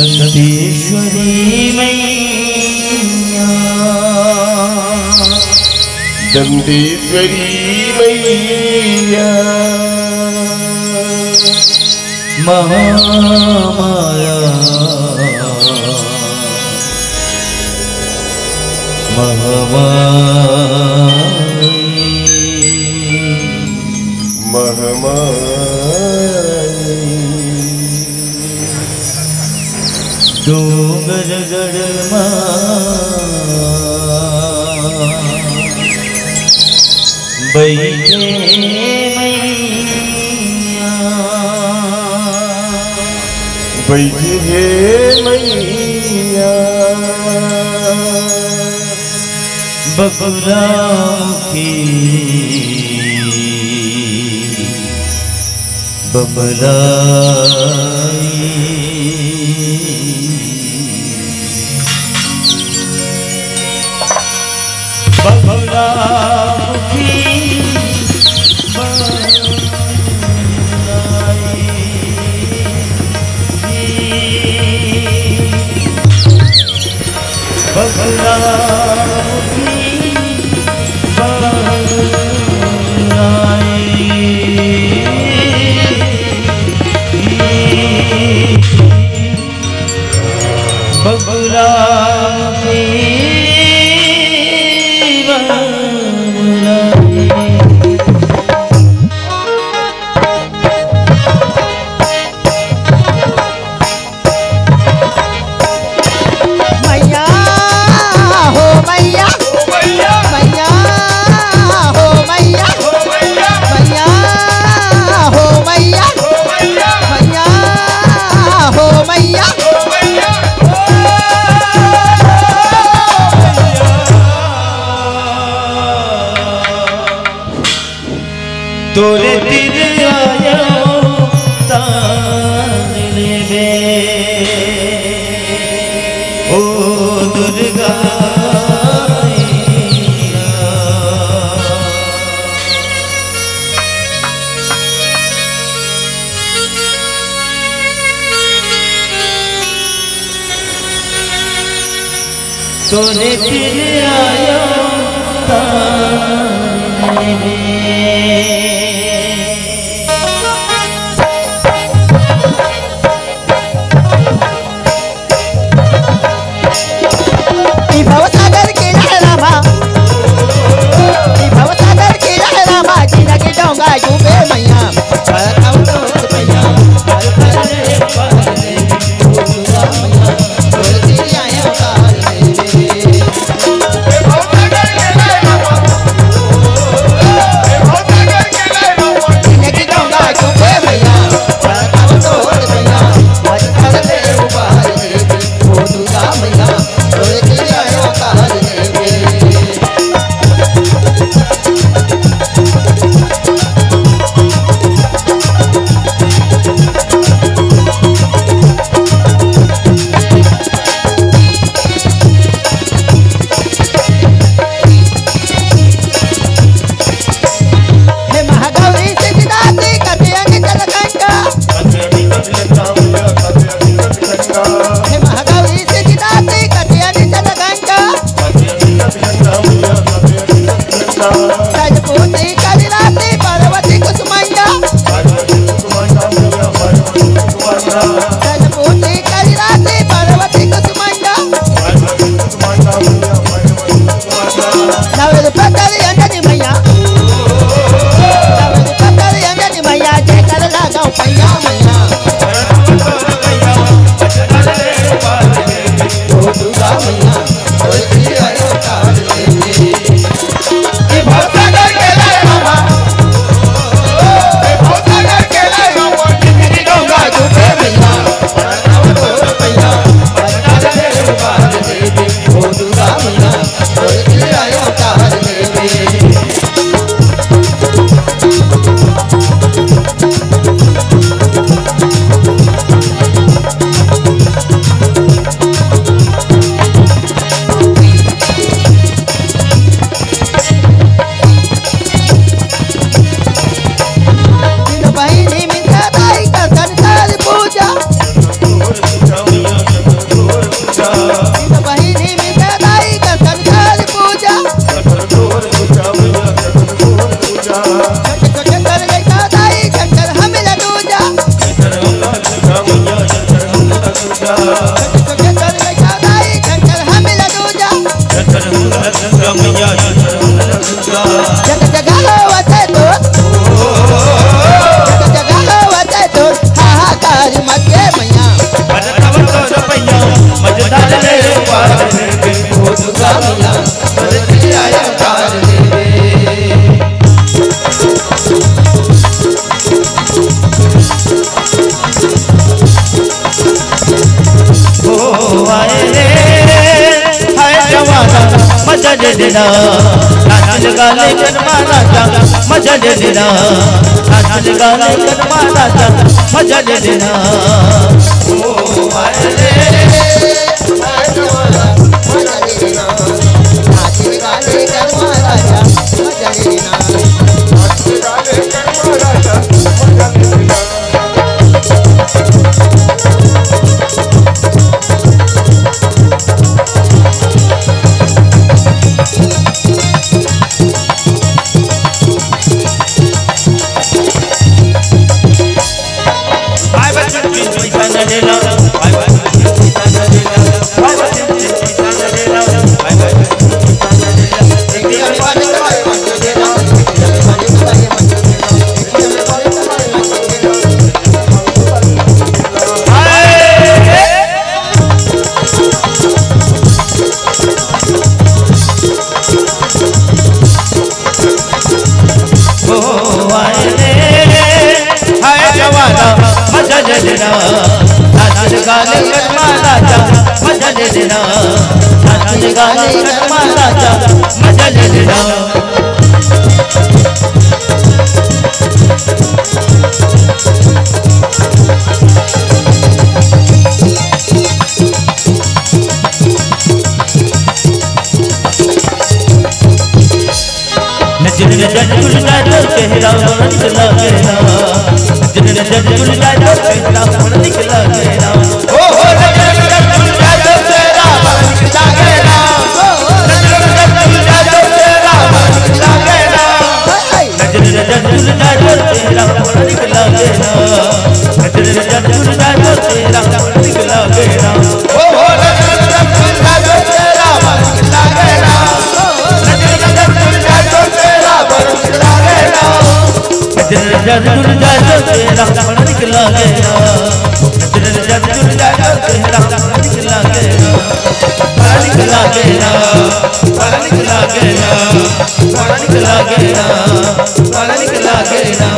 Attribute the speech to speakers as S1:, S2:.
S1: दंतेश्वरी मैया,
S2: दंतेश्वरी मैया,
S1: महामाया महामाई,
S2: महामाई।
S1: डोंगरगढ़ बैठे मैया,
S2: बैठे हे मैया,
S1: बकुला की बबलाई, बकुला की बबला बबला तोरे तिर आया ताने में, ओ दुर्गा तोरे तिर आया ताने में,
S3: दुर्गा मैया,
S1: दुर्गा मैया दुर्गा
S3: जग जगा वते तो जग जगा वते तो हाहाकार मचे मैया
S1: बनतव तो पैया मजदार ले पार दे ओ दुर्गा मैया बरती आया पार दे ओ आए रे हाय जवाना मजा दे देना नाच गाने जन्मा राजा मजा दे देना नाच गाने जन्मा राजा मजा दे देना ओ आए रे
S3: हाय जवाना मजा दे देना नाच गाने जन्मा राजा मजा दे देना मजा दे देना नाच गाने जन्मा राजा मजा दे देना नाच गाने जन्मा राजा मजा दे देना नजर नजर गुलजार चेहरा रंग लगेना नजर नजर गुलजार चेहरा रंग लगेना ओ हो नजर नजर गुलजार चेहरा रंग लगेना नजर नजर गुलजार चेहरा रंग लगेना नजर नजर गुलजार चेहरा रंग लगेना नजर नजर गुलजार चेहरा रंग लगेना ओ हो नजर नजर गुलजार चेहरा रंग लगेना नजर नजर गुलजार चेहरा रंग लगेना नजर जुड़ जाए तेरा बड़ा निकला गया नजर जुड़ जाए तेरा बड़ा निकला गया बड़ा निकला गया बड़ा निकला गया बड़ा निकला गया बड़ा निकला गया